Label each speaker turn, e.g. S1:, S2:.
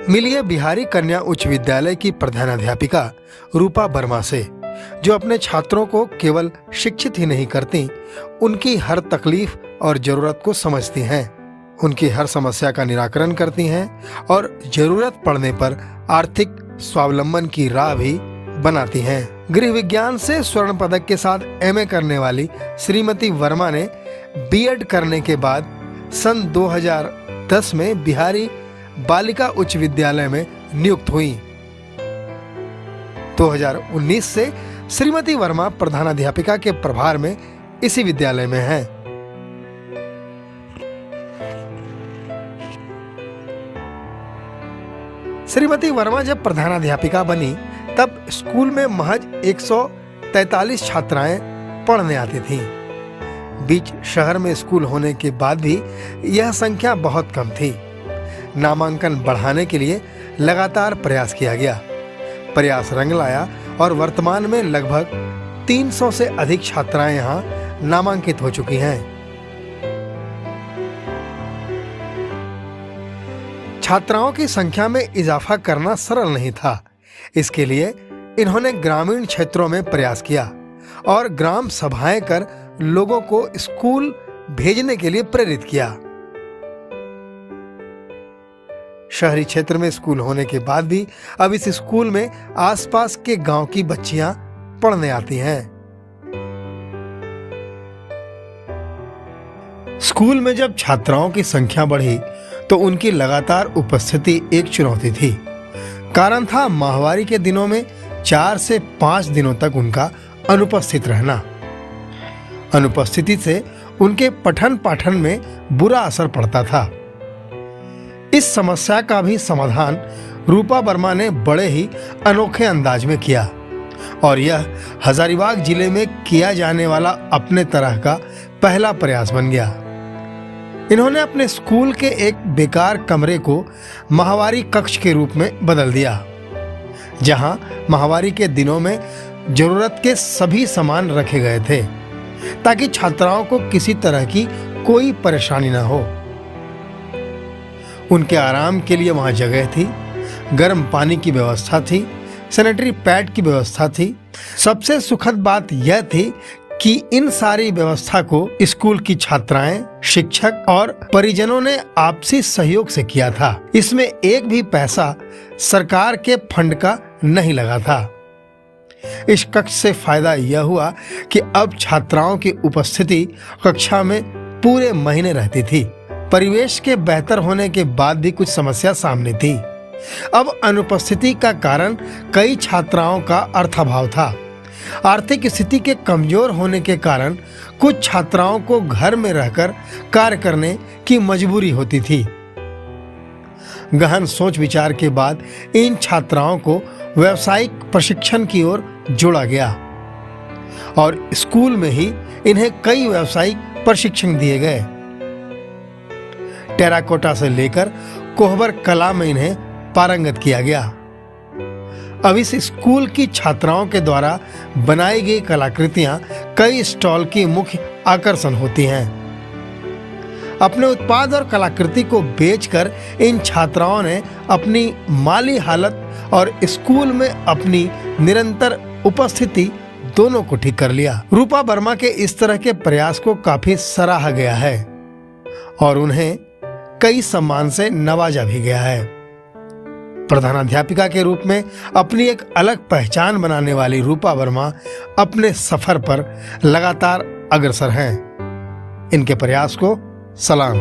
S1: मिलिए बिहारी कन्या उच्च विद्यालय की प्रधानाध्यापिका रूपा वर्मा से, जो अपने छात्रों को केवल शिक्षित ही नहीं करती, उनकी हर तकलीफ और जरूरत को समझती हैं, उनकी हर समस्या का निराकरण करती हैं और जरूरत पड़ने पर आर्थिक स्वावलंबन की राह भी बनाती हैं। गृह विज्ञान से स्वर्ण पदक के साथ एमए करने वाली श्रीमती वर्मा ने बीएड करने के बाद सन 2010 में बिहारी बालिका उच्च विद्यालय में नियुक्त हुई। 2019 से श्रीमती वर्मा प्रधानाध्यापिका के प्रभार में इसी विद्यालय में हैं। श्रीमती वर्मा जब प्रधानाध्यापिका बनी तब स्कूल में महज 143 छात्राएं पढ़ने आती थीं। बीच शहर में स्कूल होने के बाद भी यह संख्या बहुत कम थी। नामांकन बढ़ाने के लिए लगातार प्रयास किया गया। प्रयास रंग लाया और वर्तमान में लगभग 300 से अधिक छात्राएं यहां नामांकित हो चुकी हैं। छात्राओं की संख्या में इजाफा करना सरल नहीं था। इसके लिए इन्होंने ग्रामीण क्षेत्रों में प्रयास किया और ग्राम सभाएं कर लोगों को स्कूल भेजने के लिए प्रेरित किया। शहरी क्षेत्र में स्कूल होने के बाद भी अब इस स्कूल में आसपास के गांव की बच्चियां पढ़ने आती हैं। स्कूल में जब छात्राओं की संख्या बढ़ी तो उनकी लगातार उपस्थिति एक चुनौती थी। कारण था माहवारी के दिनों में 4 से 5 दिनों तक उनका अनुपस्थित रहना। अनुपस्थिति से उनके पठन पाठन में बुरा असर पड़ता था। इस समस्या का भी समाधान रूपा वर्मा ने बड़े ही अनोखे अंदाज में किया और यह हजारीबाग जिले में किया जाने वाला अपने तरह का पहला प्रयास बन गया। इन्होंने अपने स्कूल के एक बेकार कमरे को माहवारी कक्ष के रूप में बदल दिया, जहां माहवारी के दिनों में जरूरत के सभी सामान रखे गए थे ताकि छात्राओं को किसी तरह की कोई परेशानी न हो। उनके आराम के लिए वहां जगह थी, गर्म पानी की व्यवस्था थी, सैनिटरी पैड की व्यवस्था थी। सबसे सुखद बात यह थी कि इन सारी व्यवस्था को स्कूल की छात्राएं, शिक्षक और परिजनों ने आपसी सहयोग से किया था। इसमें एक भी पैसा सरकार के फंड का नहीं लगा था। इस कक्ष से फायदा यह हुआ कि अब छात्राओं की उपस्थिति कक्षा में पूरे महीने रहती थी। परिवेश के बेहतर होने के बाद भी कुछ समस्या सामने थी। अब अनुपस्थिति का कारण कई छात्राओं का अर्थाभाव था। आर्थिक स्थिति के कमजोर होने के कारण कुछ छात्राओं को घर में रहकर कार्य करने की मजबूरी होती थी। गहन सोच विचार के बाद इन छात्राओं को व्यावसायिक प्रशिक्षण की ओर जोड़ा गया और स्कूल में ही इन्हें कई व्यावसायिक प्रशिक्षण दिए गए। टेराकोटा से लेकर कोहबर कला में इन्हें पारंगत किया गया। अब इस स्कूल की छात्राओं के द्वारा बनाई गई कलाकृतियां कई स्टॉल की मुख्य आकर्षण होती हैं। अपने उत्पाद और कलाकृति को बेचकर इन छात्राओं ने अपनी माली हालत और स्कूल में अपनी निरंतर उपस्थिति दोनों को ठीक कर लिया। रूपा वर्मा के इस तरह के प्रयास को काफी सराहा गया है और उन्हें कई सम्मान से नवाजा भी गया है। प्रधानाध्यापिका के रूप में अपनी एक अलग पहचान बनाने वाली रूपा वर्मा अपने सफर पर लगातार अग्रसर हैं। इनके प्रयास को सलाम।